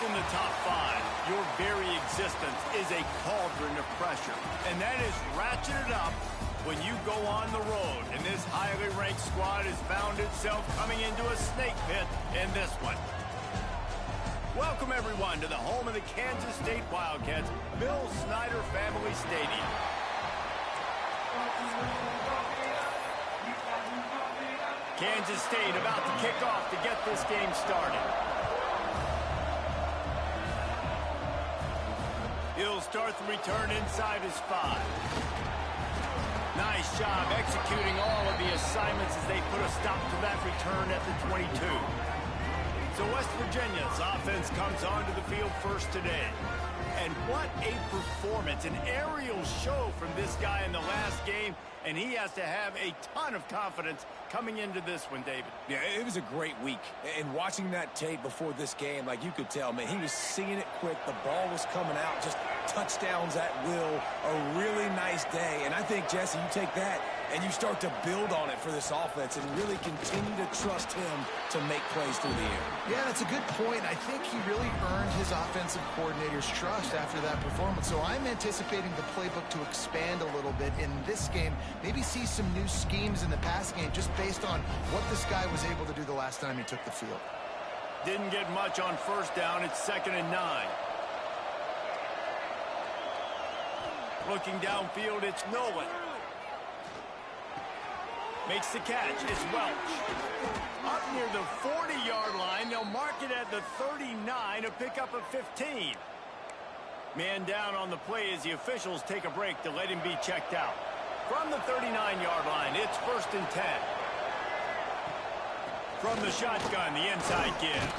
in the top five, your very existence is a cauldron of pressure. And that is ratcheted up when you go on the road. And this highly ranked squad has found itself coming into a snake pit in this one. Welcome, everyone, to the home of the Kansas State Wildcats, Bill Snyder Family Stadium. Kansas State about to kick off to get this game started. He'll start the return inside his 5. Nice job executing all of the assignments as they put a stop to that return at the 22. So West Virginia's offense comes onto the field first today. And what a performance, an aerial show from this guy in the last game, and he has to have a ton of confidence coming into this one, David. Yeah, it was a great week. And watching that tape before this game, like you could tell, man, he was seeing it quick. The ball was coming out, just touchdowns at will. A really nice day. And I think, Jesse, you take that and you start to build on it for this offense and really continue to trust him to make plays through the air. Yeah, that's a good point. I think he really earned his offensive coordinator's trust after that performance. So I'm anticipating the playbook to expand a little bit in this game. Maybe see some new schemes in the pass game just based on what this guy was able to do the last time he took the field. Didn't get much on first down. It's 2nd and 9. Looking downfield, it's Nolan. Makes the catch. It's Welch. Up near the 40-yard line. They'll mark it at the 39, a pickup of 15. Man down on the play as the officials take a break to let him be checked out. From the 39-yard line, it's 1st and 10. From the shotgun, the inside give.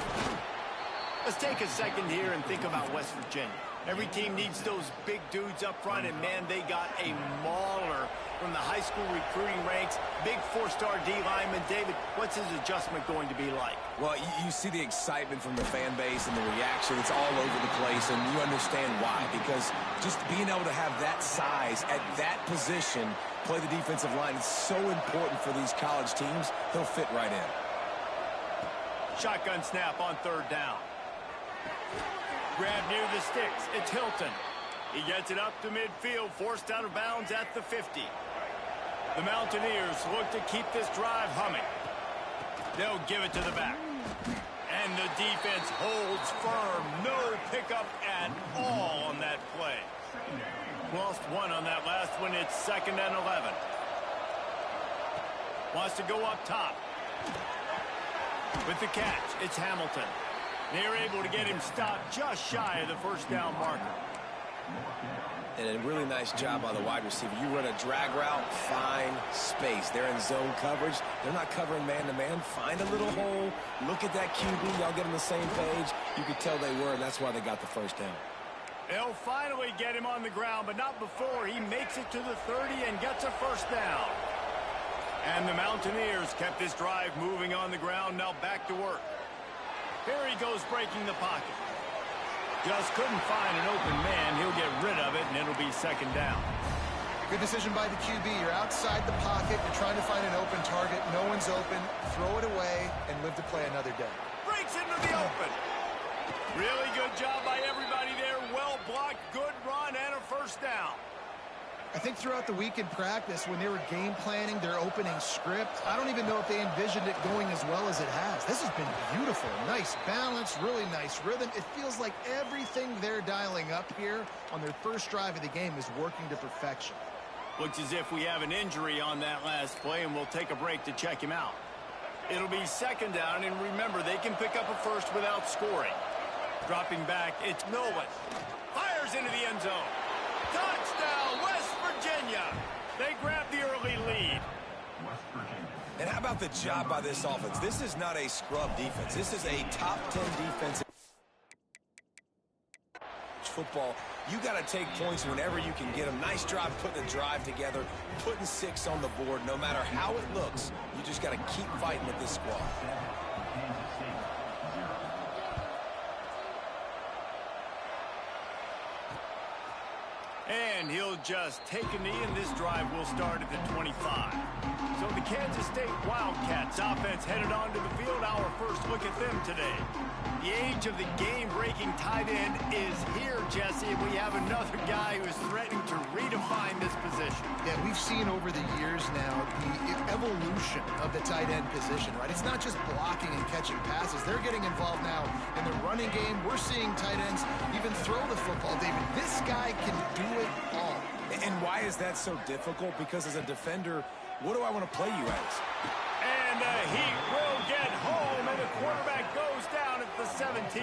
Let's take a second here and think about West Virginia. Every team needs those big dudes up front, and, man, they got a mauler from the high school recruiting ranks. Big 4-star D lineman. David, what's his adjustment going to be like? Well, you see the excitement from the fan base and the reaction. It's all over the place, and you understand why. Because just being able to have that size at that position, play the defensive line, is so important for these college teams. He'll fit right in. Shotgun snap on 3rd down. Grab near the sticks. It's Hilton. He gets it up to midfield, forced out of bounds at the 50. The Mountaineers look to keep this drive humming. They'll give it to the back. And the defense holds firm. No pickup at all on that play. Lost one on that last one. It's 2nd and 11. Wants to go up top. With the catch, it's Hamilton. They're able to get him stopped just shy of the 1st down marker. And a really nice job by the wide receiver. You run a drag route, find space. They're in zone coverage. They're not covering man-to-man. Find a little hole. Look at that QB. Y'all get on the same page. You could tell they were, and that's why they got the 1st down. They'll finally get him on the ground, but not before he makes it to the 30 and gets a 1st down. And the Mountaineers kept this drive moving on the ground. Now back to work. Here he goes breaking the pocket. Just couldn't find an open man. He'll get rid of it, and it'll be 2nd down. Good decision by the QB. You're outside the pocket. You're trying to find an open target. No one's open. Throw it away and live to play another day. Breaks into the open. Really good job by everybody there. Well blocked, good run, and a 1st down. I think throughout the week in practice, when they were game planning their opening script, I don't even know if they envisioned it going as well as it has. This has been beautiful. Nice balance, really nice rhythm. It feels like everything they're dialing up here on their first drive of the game is working to perfection. Looks as if we have an injury on that last play, and we'll take a break to check him out. It'll be 2nd down, and remember, they can pick up a 1st without scoring. Dropping back, it's Nolan. Fires into the end zone. Touchdown, West Virginia. They grab the early lead. And how about the job by this offense? This is not a scrub defense. This is a top 10 defense. Football, you got to take points whenever you can get them. Nice job putting a drive together, putting 6 on the board. No matter how it looks, you just got to keep fighting with this squad. And he'll just take a knee, and this drive will start at the 25. So the Kansas State Wildcats offense headed onto the field. Our first look at them today. The age of the game-breaking tight end is here, Jesse, and we have another guy who is threatening to redefine this position. Yeah, we've seen over the years now the evolution of the tight end position, right? It's not just blocking and catching passes. They're getting involved now in the running game. We're seeing tight ends even throw the football, David. This guy can do it all. And why is that so difficult? Because as a defender, what do I want to play you as? And the Heat will get home, and the quarterback goes down at the 17.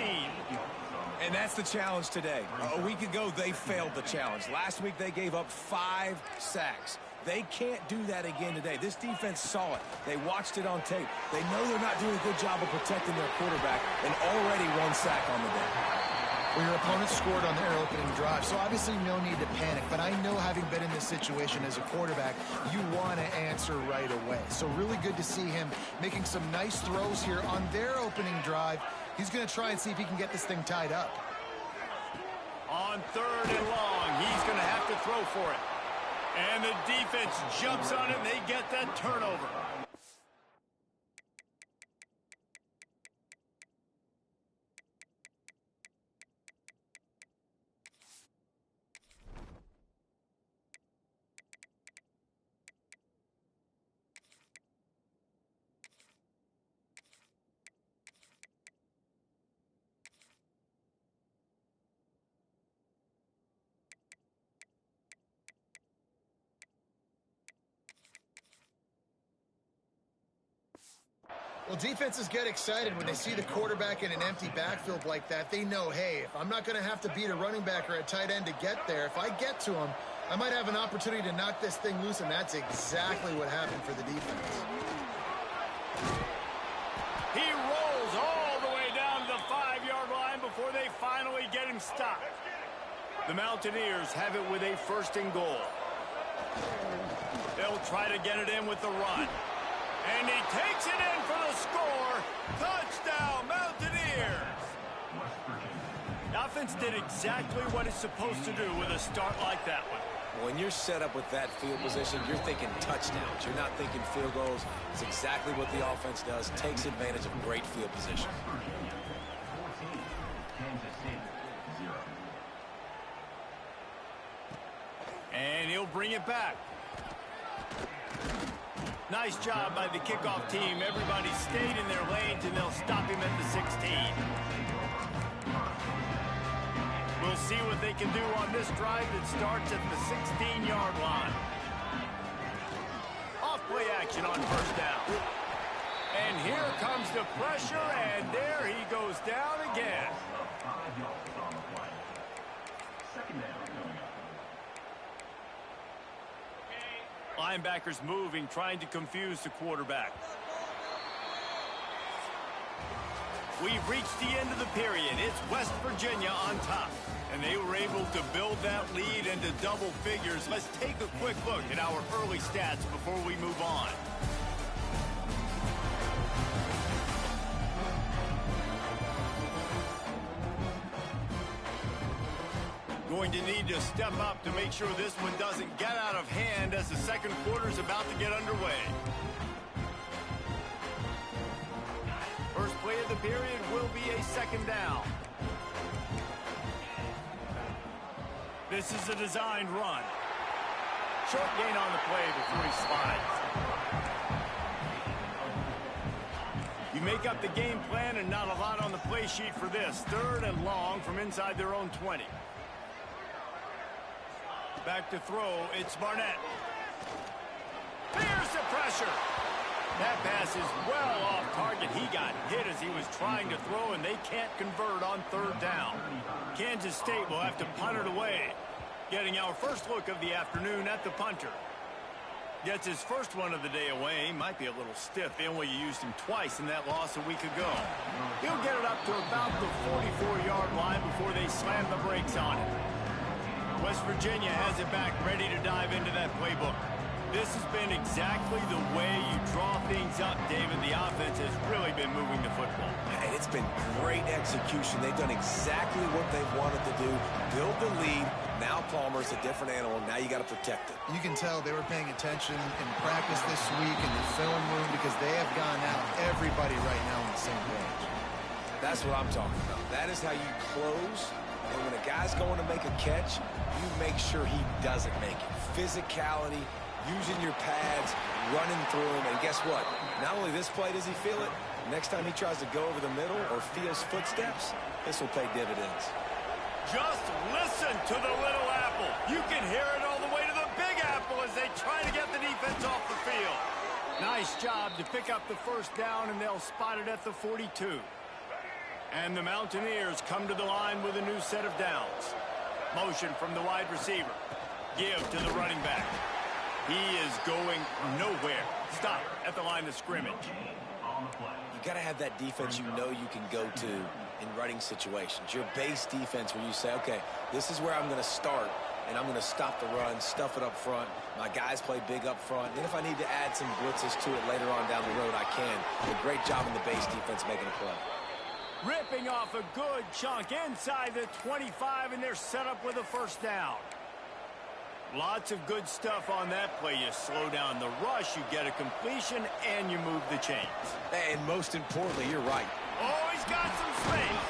And that's the challenge today. A week ago, they failed the challenge. Last week, they gave up 5 sacks. They can't do that again today. This defense saw it. They watched it on tape. They know they're not doing a good job of protecting their quarterback, and already 1 sack on the day. Well, your opponent scored on their opening drive, so obviously no need to panic. But I know, having been in this situation as a quarterback, you want to answer right away. So really good to see him making some nice throws here on their opening drive. He's going to try and see if he can get this thing tied up. On 3rd and long, he's going to have to throw for it. And the defense jumps on it, and they get that turnover. Well, defenses get excited when they see the quarterback in an empty backfield like that. They know, hey, if I'm not going to have to beat a running back or a tight end to get there, if I get to him, I might have an opportunity to knock this thing loose, and that's exactly what happened for the defense. He rolls all the way down to the 5-yard line before they finally get him stopped. The Mountaineers have it with a 1st and goal. They'll try to get it in with the run. And he takes it in for the score. Touchdown, Mountaineers. The offense did exactly what it's supposed to do with a start like that one. When you're set up with that field position, you're thinking touchdowns. You're not thinking field goals. It's exactly what the offense does. Takes advantage of great field position. And he'll bring it back. Nice job by the kickoff team. Everybody stayed in their lanes, and they'll stop him at the 16. We'll see what they can do on this drive that starts at the 16-yard line. Off-play action on 1st down. And here comes the pressure, and there he goes down again. Linebackers moving, trying to confuse the quarterback. We've reached the end of the period. It's West Virginia on top, and they were able to build that lead into double figures. Let's take a quick look at our early stats before we move on. Going to need to step up to make sure this one doesn't get out of hand as the second quarter is about to get underway. First play of the period will be a 2nd down. This is a designed run. Short gain on the play before he slides. You make up the game plan, and not a lot on the play sheet for this. 3rd and long from inside their own 20. Back to throw, it's Barnett. Here's the pressure. That pass is well off target. He got hit as he was trying to throw, and they can't convert on 3rd down. Kansas State will have to punt it away. Getting our first look of the afternoon at the punter. Gets his first one of the day away. He might be a little stiff. They only used him twice in that loss a week ago. He'll get it up to about the 44-yard line before they slam the brakes on it. West Virginia has it back, ready to dive into that playbook. This has been exactly the way you draw things things up, David. The offense has really been moving the football. And it's been great execution. They've done exactly what they've wanted to do. Build the lead. Now Palmer's a different animal. Now you got to protect it. You can tell they were paying attention in practice this week in the film room because they have gone out everybody right now on the same page. That's what I'm talking about. That is how you close. And when a guy's going to make a catch, you make sure he doesn't make it. Physicality, using your pads, running through him. And guess what? Not only this play does he feel it, next time he tries to go over the middle or feels footsteps, this will pay dividends. Just listen to the little apple. You can hear it all the way to the big apple as they try to get the defense off the field. Nice job to pick up the first down, and they'll spot it at the 42. And the Mountaineers come to the line with a new set of downs. Motion from the wide receiver. Give to the running back. He is going nowhere. Stop at the line of scrimmage. You got to have that defense you know you can go to in running situations. Your base defense where you say, okay, this is where I'm going to start, and I'm going to stop the run, stuff it up front. My guys play big up front. Then if I need to add some blitzes to it later on down the road, I can. A great job in the base defense making a play. Ripping off a good chunk inside the 25, and they're set up with a first down. Lots of good stuff on that play. You slow down the rush, you get a completion, and you move the chains. And most importantly, you're right. Oh, he's got some space.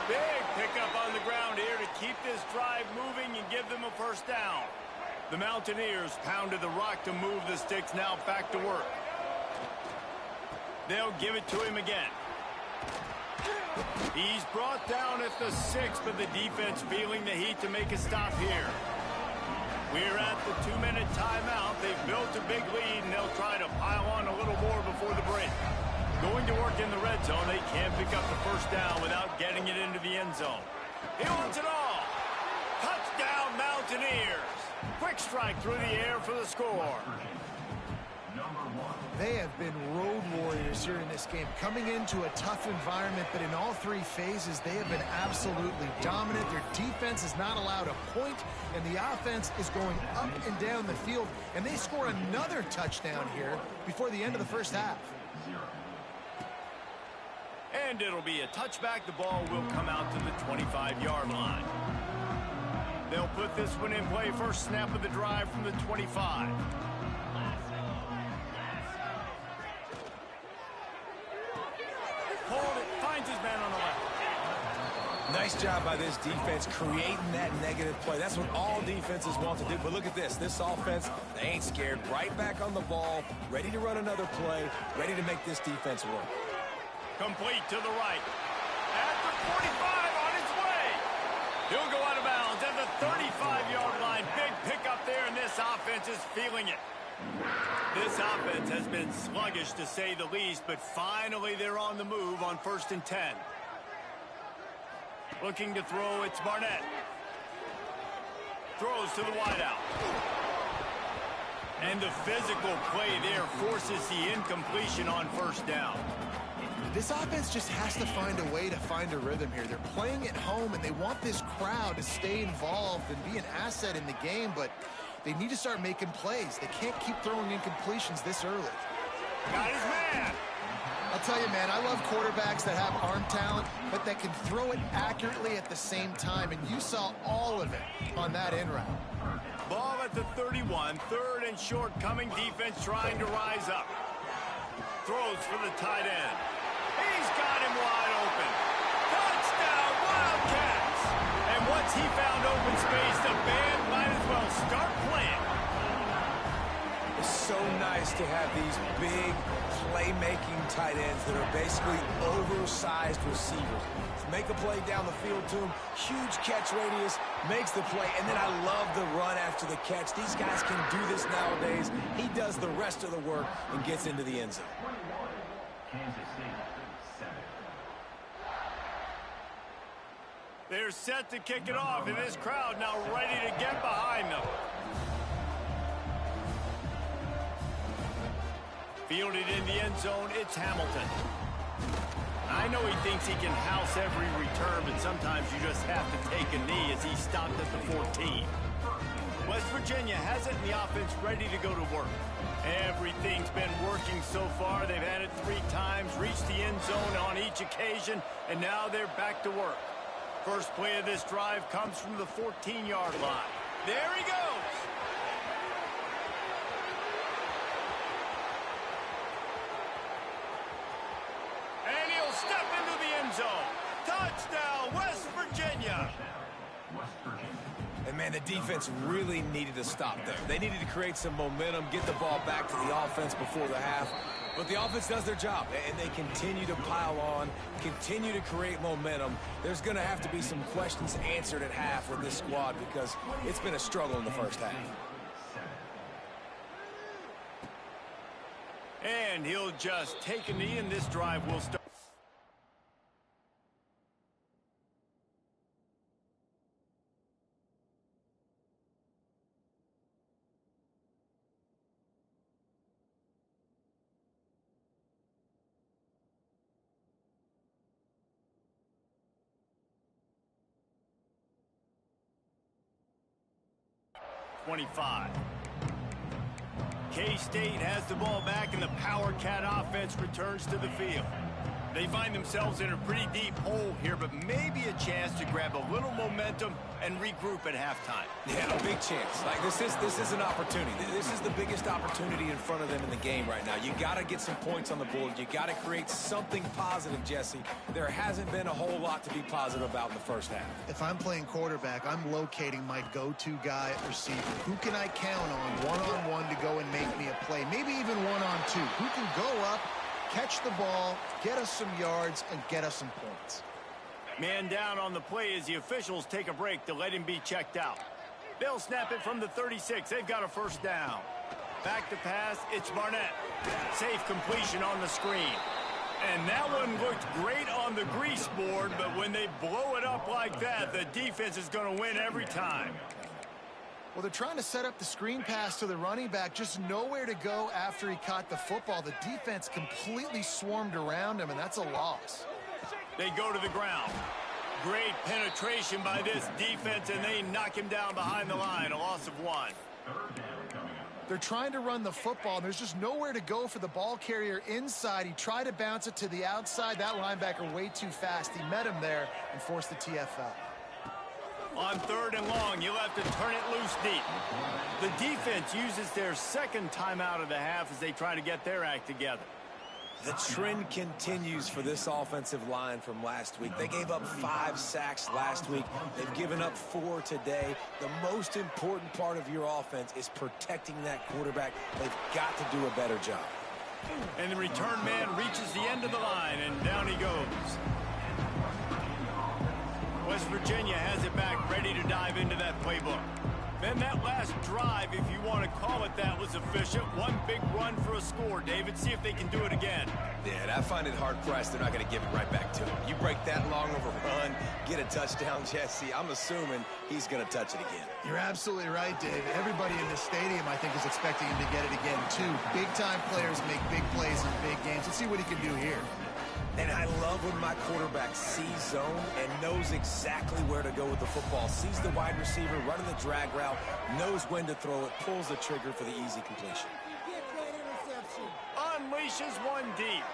Big pickup on the ground here to keep this drive moving and give them a first down. The Mountaineers pounded the rock to move the sticks, now back to work. They'll give it to him again. He's brought down at the 6, but the defense feeling the heat to make a stop here. We're at the 2-minute timeout. They've built a big lead, and they'll try to pile on a little more before the break. Going to work in the red zone, they can't pick up the first down without getting it into the end zone. He wants it all. Touchdown, Mountaineers. Quick strike through the air for the score. They have been road warriors here in this game, coming into a tough environment, but in all three phases, they have been absolutely dominant. Their defense is not allowed a point, and the offense is going up and down the field, and they score another touchdown here before the end of the first half. And it'll be a touchback. The ball will come out to the 25-yard line. They'll put this one in play. First snap of the drive from the 25. Hold it, finds his man on the left. Nice job by this defense creating that negative play. That's what all defenses want to do. But look at this. This offense, they ain't scared. Right back on the ball, ready to run another play, ready to make this defense work. Complete to the right. At the 45 on its way. He'll go out of bounds at the 35-yard line. Big pickup there, and this offense is feeling it. This offense has been sluggish, to say the least, but finally they're on the move on 1st and 10. Looking to throw, it's Barnett. Throws to the wideout. And the physical play there forces the incompletion on first down. This offense just has to find a way to find a rhythm here. They're playing at home, and they want this crowd to stay involved and be an asset in the game, but they need to start making plays. They can't keep throwing incompletions this early. Got his man. I'll tell you, man, I love quarterbacks that have arm talent, but that can throw it accurately at the same time, and you saw all of it on that in route. Ball at the 31, 3rd and short, coming defense trying to rise up. Throws for the tight end. He's got him wide open. Touchdown, Wildcats! And once he found open space, the band might as well start playing. It's so nice to have these big playmaking tight ends that are basically oversized receivers. To make a play down the field to him, huge catch radius, makes the play, and then I love the run after the catch. These guys can do this nowadays. He does the rest of the work and gets into the end zone. They're set to kick it off, and this crowd now ready to get behind them. Fielded in the end zone, it's Hamilton. I know he thinks he can house every return, but sometimes you just have to take a knee as he stopped at the 14. West Virginia has it, and the offense ready to go to work. Everything's been working so far. They've had it 3 times, reached the end zone on each occasion, and now they're back to work. First play of this drive comes from the 14-yard line. There he goes. And he'll step into the end zone. Touchdown, West Virginia. And, man, the defense really needed to stop there. They needed to create some momentum, get the ball back to the offense before the half. But the offense does their job, and they continue to pile on, continue to create momentum. There's going to have to be some questions answered at half with this squad because it's been a struggle in the first half. And he'll just take a knee, and this drive will start. K-State has the ball back, and the Power Cat offense returns to the field. They find themselves in a pretty deep hole here, but maybe a chance to grab a little momentum and regroup at halftime. Yeah, a big chance. Like this is an opportunity. This is the biggest opportunity in front of them in the game right now. You got to get some points on the board. You got to create something positive, Jesse. There hasn't been a whole lot to be positive about in the first half. If I'm playing quarterback, I'm locating my go-to guy at receiver. Who can I count on one-on-one to go and make me a play? Maybe even one-on-two. Who can go up, catch the ball, get us some yards, and get us some points. Man down on the play as the officials take a break to let him be checked out. They'll snap it from the 36. They've got a first down. Back to pass, it's Barnett. Safe completion on the screen. And that one looked great on the grease board, but when they blow it up like that, the defense is going to win every time. Well, they're trying to set up the screen pass to the running back, just nowhere to go after he caught the football. The defense completely swarmed around him, and that's a loss. They go to the ground. Great penetration by this defense, and they knock him down behind the line, a loss of 1. They're trying to run the football, and there's just nowhere to go for the ball carrier inside. He tried to bounce it to the outside. That linebacker way too fast. He met him there and forced the TFL. On 3rd and long, you'll have to turn it loose deep. The defense uses their second timeout of the half as they try to get their act together. The trend continues for this offensive line from last week. They gave up 5 sacks last week. They've given up 4 today. The most important part of your offense is protecting that quarterback. They've got to do a better job. And the return man reaches the end of the line, and down he goes. West Virginia has it back, ready to dive into that playbook. Then that last drive, if you want to call it that, was efficient. One big run for a score, David. See if they can do it again. Yeah, I find it hard-pressed they're not going to give it right back to him. You break that long of a run, get a touchdown, Jesse, I'm assuming he's going to touch it again. You're absolutely right, Dave. Everybody in this stadium, I think, is expecting him to get it again, too. Big-time players make big plays in big games. Let's see what he can do here. And I love when my quarterback sees zone and knows exactly where to go with the football. Sees the wide receiver running the drag route, knows when to throw it, pulls the trigger for the easy completion. Unleashes one deep.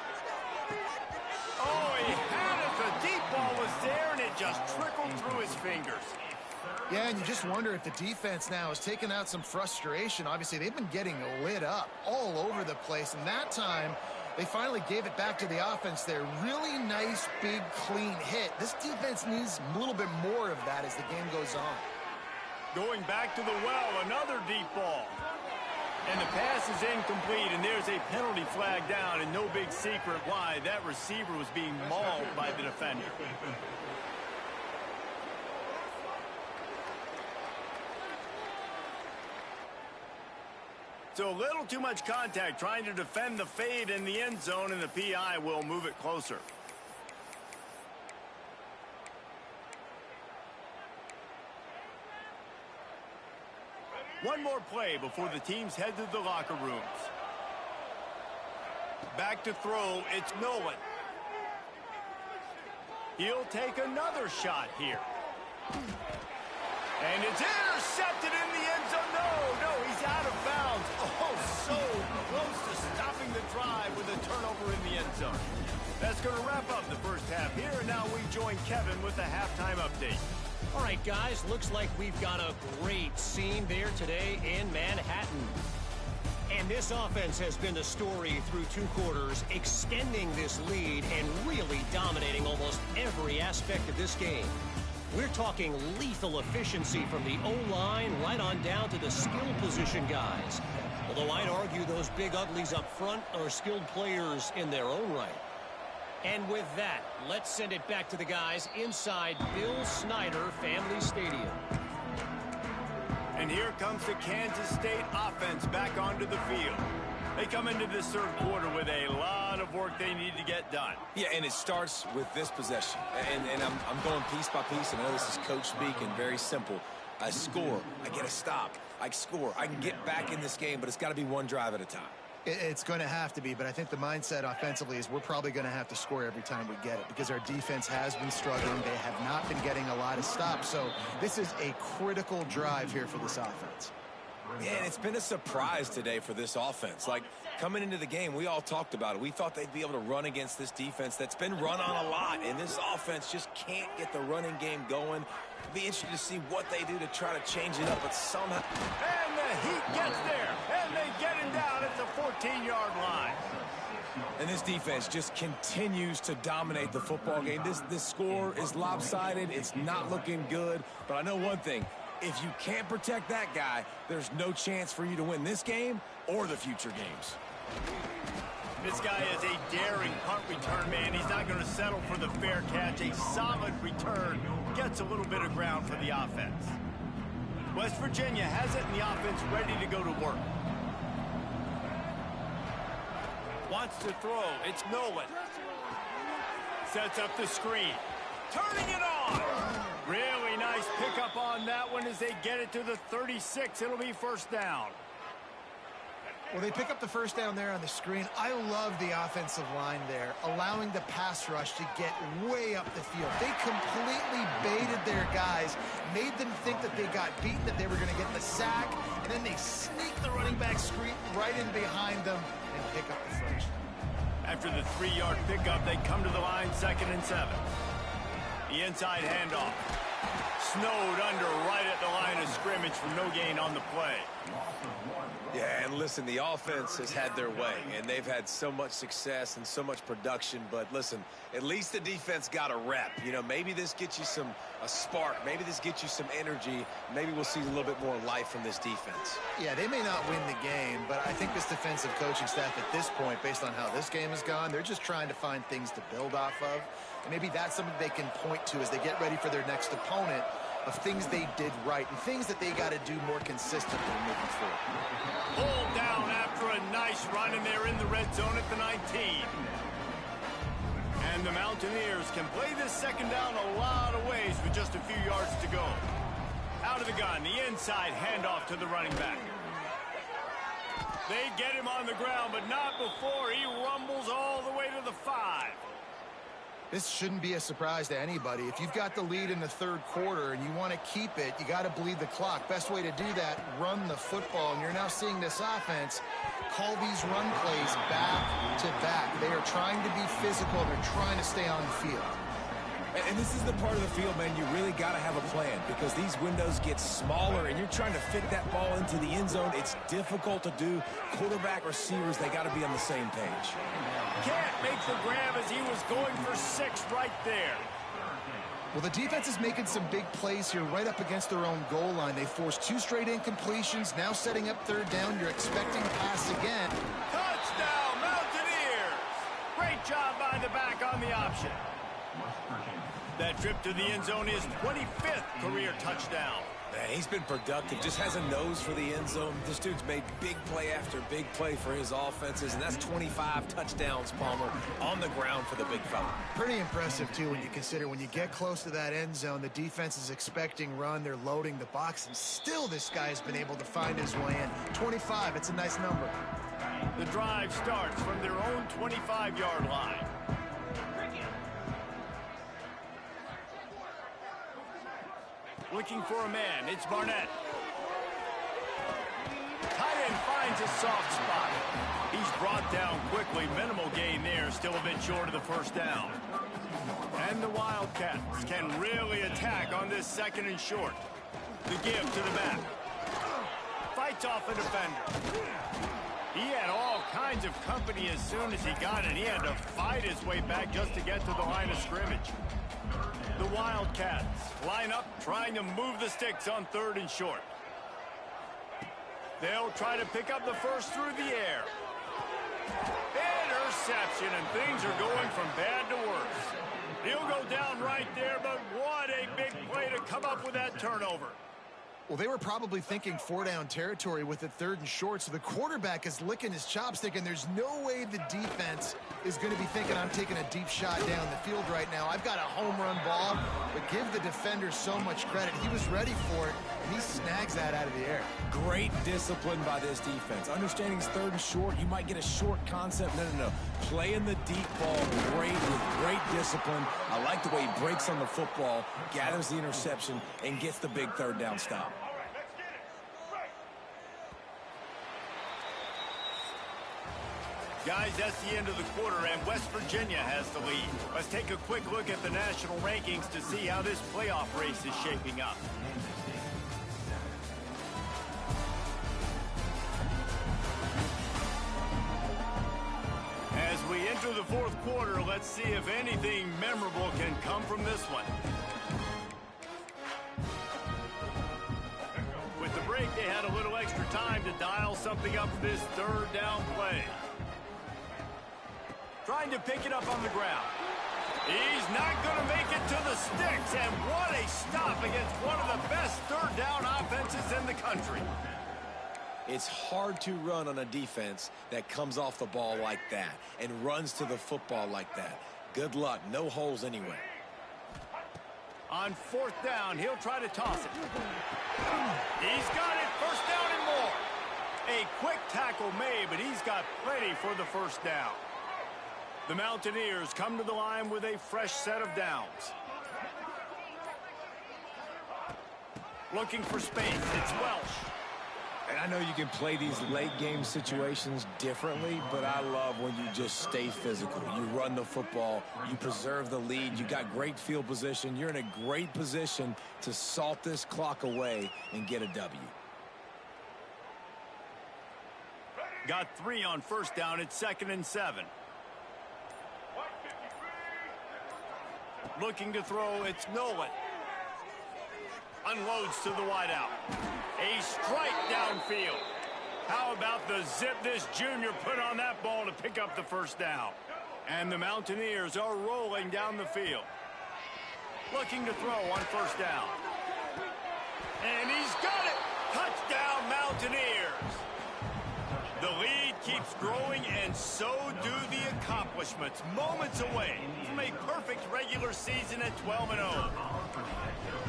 Oh, he had it. The deep ball was there, and it just trickled through his fingers. Yeah, and you just wonder if the defense now has taken out some frustration. Obviously, they've been getting lit up all over the place, and that time they finally gave it back to the offense there. Really nice, big, clean hit. This defense needs a little bit more of that as the game goes on. Going back to the well, another deep ball. And the pass is incomplete, and there's a penalty flag down, and no big secret why. That receiver was being mauled by the defender. So a little too much contact trying to defend the fade in the end zone, and the PI will move it closer. One more play before the teams head to the locker rooms. Back to throw, it's Nolan. He'll take another shot here. And it's intercepted in the end zone. No, he's out of bounds. Oh, so close to stopping the drive over in the end zone. That's going to wrap up the first half here, and now we join Kevin with the halftime update. All right, guys, looks like we've got a great scene there today in Manhattan. And this offense has been the story through 2 quarters, extending this lead and really dominating almost every aspect of this game. We're talking lethal efficiency from the O-line right on down to the skill position guys. Although I'd argue those big uglies up front are skilled players in their own right. And with that, let's send it back to the guys inside Bill Snyder Family Stadium. And here comes the Kansas State offense back onto the field. They come into this third quarter with a lot of work they need to get done. Yeah, and it starts with this possession. And I'm going piece by piece, and I know this is coach speak and very simple. I score, I get a stop, I score, I can get back in this game, but it's got to be one drive at a time. It's going to have to be, but I think the mindset offensively is we're probably going to have to score every time we get it because our defense has been struggling. They have not been getting a lot of stops, so this is a critical drive here for this offense. Yeah, and it's been a surprise today for this offense. Like, coming into the game, we all talked about it. We thought they'd be able to run against this defense that's been run on a lot, and this offense just can't get the running game going. It'll be interesting to see what they do to try to change it up, but somehow... And the Heat gets there, and they get him down at the 14-yard line. And this defense just continues to dominate the football game. This score is lopsided. It's not looking good, but I know one thing. If you can't protect that guy, there's no chance for you to win this game or the future games. This guy is a daring punt return man. He's not going to settle for the fair catch. A solid return gets a little bit of ground for the offense. West Virginia has it, and the offense ready to go to work. Wants to throw. It's Nolan. Sets up the screen. Turning it on. Really nice pickup on that one as they get it to the 36. It'll be first down. Well, they pick up the first down there on the screen. I love the offensive line there, allowing the pass rush to get way up the field. They completely baited their guys, made them think that they got beaten, that they were going to get the sack, and then they sneak the running back screen right in behind them and pick up the first. After the 3-yard pickup, they come to the line 2nd and 7. The inside handoff. Snowed under right at the line of scrimmage for no gain on the play. Yeah, and listen, the offense has had their way, and they've had so much success and so much production. But listen, at least the defense got a rep. You know, maybe this gets you a spark. Maybe this gets you some energy. Maybe we'll see a little bit more life from this defense. Yeah, they may not win the game, but I think this defensive coaching staff at this point, based on how this game has gone, they're just trying to find things to build off of. And maybe that's something they can point to as they get ready for their next opponent, of things they did right and things that they got to do more consistently moving forward. Pulled down after a nice run, and they're in the red zone at the 19. And the Mountaineers can play this second down a lot of ways with just a few yards to go. Out of the gun, the inside handoff to the running back. They get him on the ground, but not before he rumbles all the way to the 5. This shouldn't be a surprise to anybody. If you've got the lead in the third quarter and you want to keep it, you got to bleed the clock. Best way to do that, run the football. And you're now seeing this offense call these run plays back to back. They are trying to be physical. They're trying to stay on the field. And this is the part of the field, man, you really got to have a plan because these windows get smaller and you're trying to fit that ball into the end zone. It's difficult to do. Quarterback, receivers, they got to be on the same page. Can't make the grab as he was going for 6 right there. Well, the defense is making some big plays here right up against their own goal line. They forced 2 straight incompletions, now setting up third down. You're expecting pass again. Touchdown, Mountaineers! Great job by the back on the option. That trip to the end zone is 25th career touchdown. Man, he's been productive, just has a nose for the end zone. This dude's made big play after big play for his offenses, and that's 25 touchdowns, Palmer, on the ground for the big fella. Pretty impressive, too, when you consider when you get close to that end zone, the defense is expecting run, they're loading the box, and still this guy's been able to find his way in. 25, it's a nice number. The drive starts from their own 25-yard line. Looking for a man, it's Barnett. Tight end finds a soft spot. He's brought down quickly. Minimal gain there. Still a bit short of the first down. And the Wildcats can really attack on this 2nd and short. The give to the back. Fights off a defender. He had all kinds of company as soon as he got it. He had to fight his way back just to get to the line of scrimmage. The Wildcats line up, trying to move the sticks on 3rd and short. They'll try to pick up the first through the air. Interception, and things are going from bad to worse. He'll go down right there, but what a big play to come up with that turnover. Well, they were probably thinking 4-down territory with it 3rd and short, so the quarterback is licking his chops thinking there's no way the defense is going to be thinking I'm taking a deep shot down the field right now. I've got a home run ball, but give the defender so much credit. He was ready for it, and he snags that out of the air. Great discipline by this defense. Understanding it's 3rd and short, you might get a short concept. No. Playing the deep ball great with great discipline. I like the way he breaks on the football, gathers the interception, and gets the big 3rd down stop. Guys, that's the end of the quarter, and West Virginia has the lead. Let's take a quick look at the national rankings to see how this playoff race is shaping up. As we enter the 4th quarter, let's see if anything memorable can come from this one. With the break, they had a little extra time to dial something up for this 3rd down play. Trying to pick it up on the ground. He's not going to make it to the sticks, and what a stop against one of the best 3rd down offenses in the country. It's hard to run on a defense that comes off the ball like that and runs to the football like that. Good luck. No holes anyway. On 4th down, he'll try to toss it. He's got it. 1st down and more. A quick tackle made, but he's got plenty for the 1st down. The Mountaineers come to the line with a fresh set of downs. Looking for space. It's Welsh. And I know you can play these late game situations differently, but I love when you just stay physical. You run the football, you preserve the lead, you got great field position, you're in a great position to salt this clock away and get a W. Got 3 on 1st down. It's 2nd and 7. Looking to throw, it's Nolan. Unloads to the wideout. A strike downfield. How about the zip this junior put on that ball to pick up the 1st down? And the Mountaineers are rolling down the field. Looking to throw on 1st down. And he's got it! Touchdown, Mountaineers! The lead keeps growing, and so do the accomplishments. Moments away from a perfect regular season at 12-0.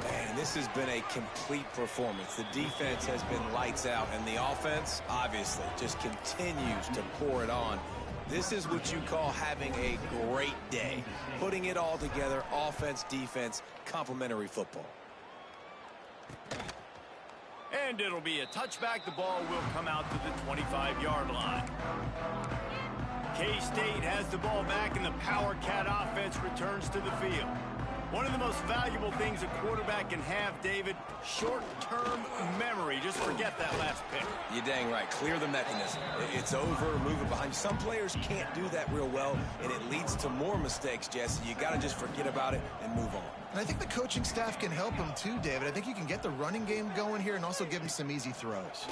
Man, this has been a complete performance. The defense has been lights out, and the offense, obviously, just continues to pour it on. This is what you call having a great day. Putting it all together, offense, defense, complementary football. And it'll be a touchback. The ball will come out to the 25-yard line. K-State has the ball back, and the Power Cat offense returns to the field. One of the most valuable things a quarterback can have, David, short-term memory. Just forget that last pick. You're dang right. Clear the mechanism. It's over, move it behind you. Some players can't do that real well, and it leads to more mistakes, Jesse. You got to just forget about it and move on. And I think the coaching staff can help him too, David. I think you can get the running game going here and also give him some easy throws.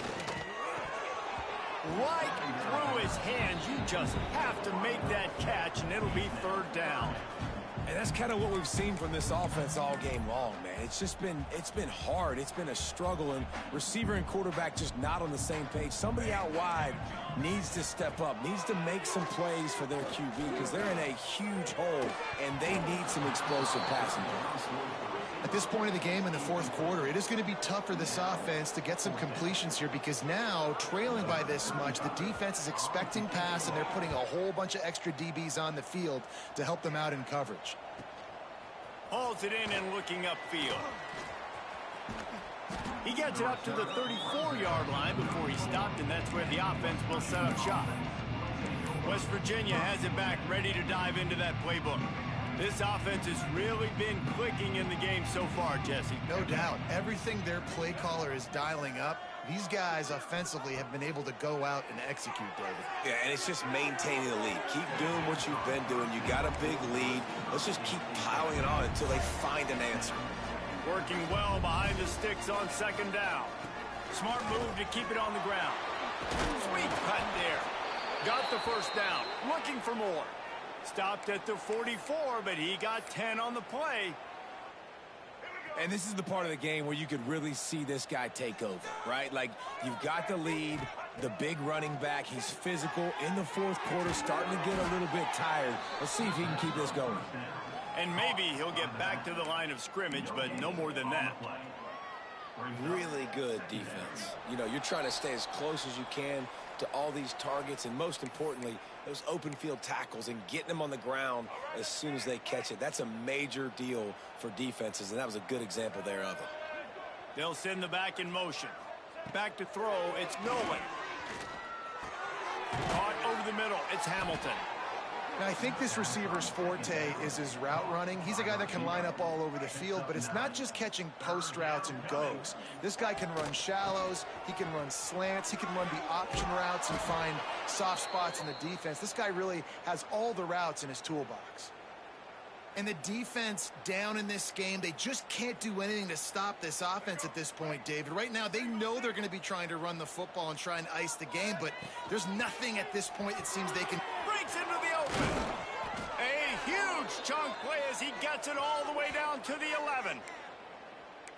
Right through his hands. You just have to make that catch, and it'll be 3rd down. And that's kind of what we've seen from this offense all game long, man. It's been hard. It's been a struggle, and receiver and quarterback just not on the same page. Somebody out wide needs to step up, needs to make some plays for their QB because they're in a huge hole, and they need some explosive passing plays. At this point of the game in the 4th quarter, it is going to be tough for this offense to get some completions here because now, trailing by this much, the defense is expecting pass, and they're putting a whole bunch of extra DBs on the field to help them out in coverage. Hauls it in and looking upfield. He gets it up to the 34-yard line before he stopped, and that's where the offense will set up shop. West Virginia has it back, ready to dive into that playbook. This offense has really been clicking in the game so far, Jesse. No doubt. Everything their play caller is dialing up, these guys offensively have been able to go out and execute, David. Yeah, and it's just maintaining the lead. Keep doing what you've been doing. You got a big lead. Let's just keep piling it on until they find an answer. Working well behind the sticks on second down. Smart move to keep it on the ground. Sweet cut there. Got the first down. Looking for more. Stopped at the 44, but he got 10 on the play. And this is the part of the game where you could really see this guy take over, right? Like, you've got the lead, the big running back. He's physical in the fourth quarter, starting to get a little bit tired. Let's see if he can keep this going. And maybe he'll get back to the line of scrimmage, but no more than that. Really good defense. You know, you're trying to stay as close as you can to all these targets, and most importantly, those open field tackles and getting them on the ground as soon as they catch it. That's a major deal for defenses, and that was a good example there of it. They'll send the back in motion. Back to throw, it's Nolan. Caught over the middle, it's Hamilton. Now, I think this receiver's forte is his route running. He's a guy that can line up all over the field, but it's not just catching post routes and goes. This guy can run shallows, he can run slants, he can run the option routes and find soft spots in the defense. This guy really has all the routes in his toolbox. And the defense down in this game, they just can't do anything to stop this offense at this point, David. Right now, they know they're going to be trying to run the football and try and ice the game, but there's nothing at this point it seems they can. Breaks into the open. A huge chunk play as he gets it all the way down to the 11.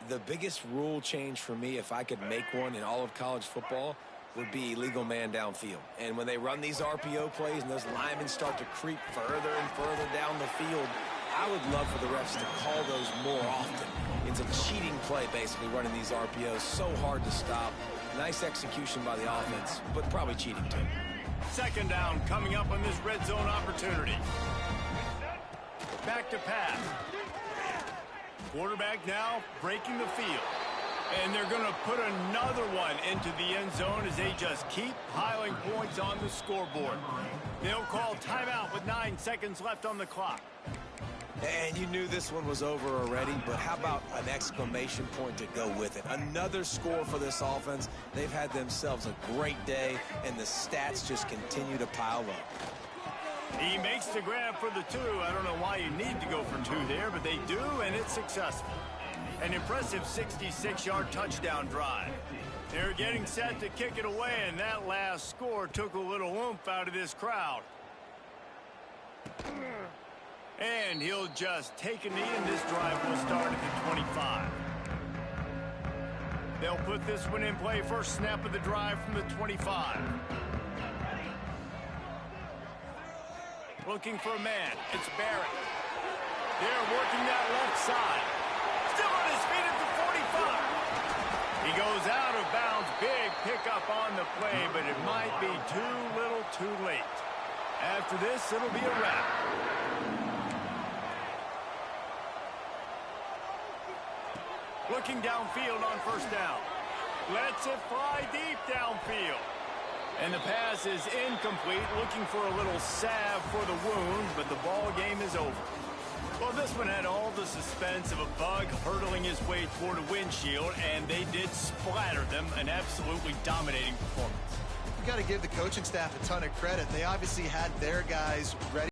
The biggest rule change for me, if I could make one in all of college football, would be illegal man downfield. And when they run these RPO plays and those linemen start to creep further and further down the field, I would love for the refs to call those more often. It's a cheating play, basically, running these RPOs. So hard to stop. Nice execution by the offense, but probably cheating too. Second down coming up on this red zone opportunity. Back to pass. Quarterback now breaking the field. And they're going to put another one into the end zone as they just keep piling points on the scoreboard. They'll call timeout with 9 seconds left on the clock. And you knew this one was over already, but how about an exclamation point to go with it? Another score for this offense. They've had themselves a great day, and the stats just continue to pile up. He makes the grab for the 2. I don't know why you need to go for 2 there, but they do, and it's successful. An impressive 66-yard touchdown drive. They're getting set to kick it away, and that last score took a little oomph out of this crowd. And he'll just take a knee, and this drive will start at the 25. They'll put this one in play. First snap of the drive from the 25. Looking for a man. It's Barrett. They're working that left side. Still on his feet at the 45. He goes out of bounds. Big pickup on the play, but it might be too little too late. After this, it'll be a wrap. Looking downfield on first down. Lets it fly deep downfield. And the pass is incomplete. Looking for a little salve for the wound, but the ball game is over. Well, this one had all the suspense of a bug hurtling his way toward a windshield, and they did splatter them. An absolutely dominating performance. You got to give the coaching staff a ton of credit. They obviously had their guys ready.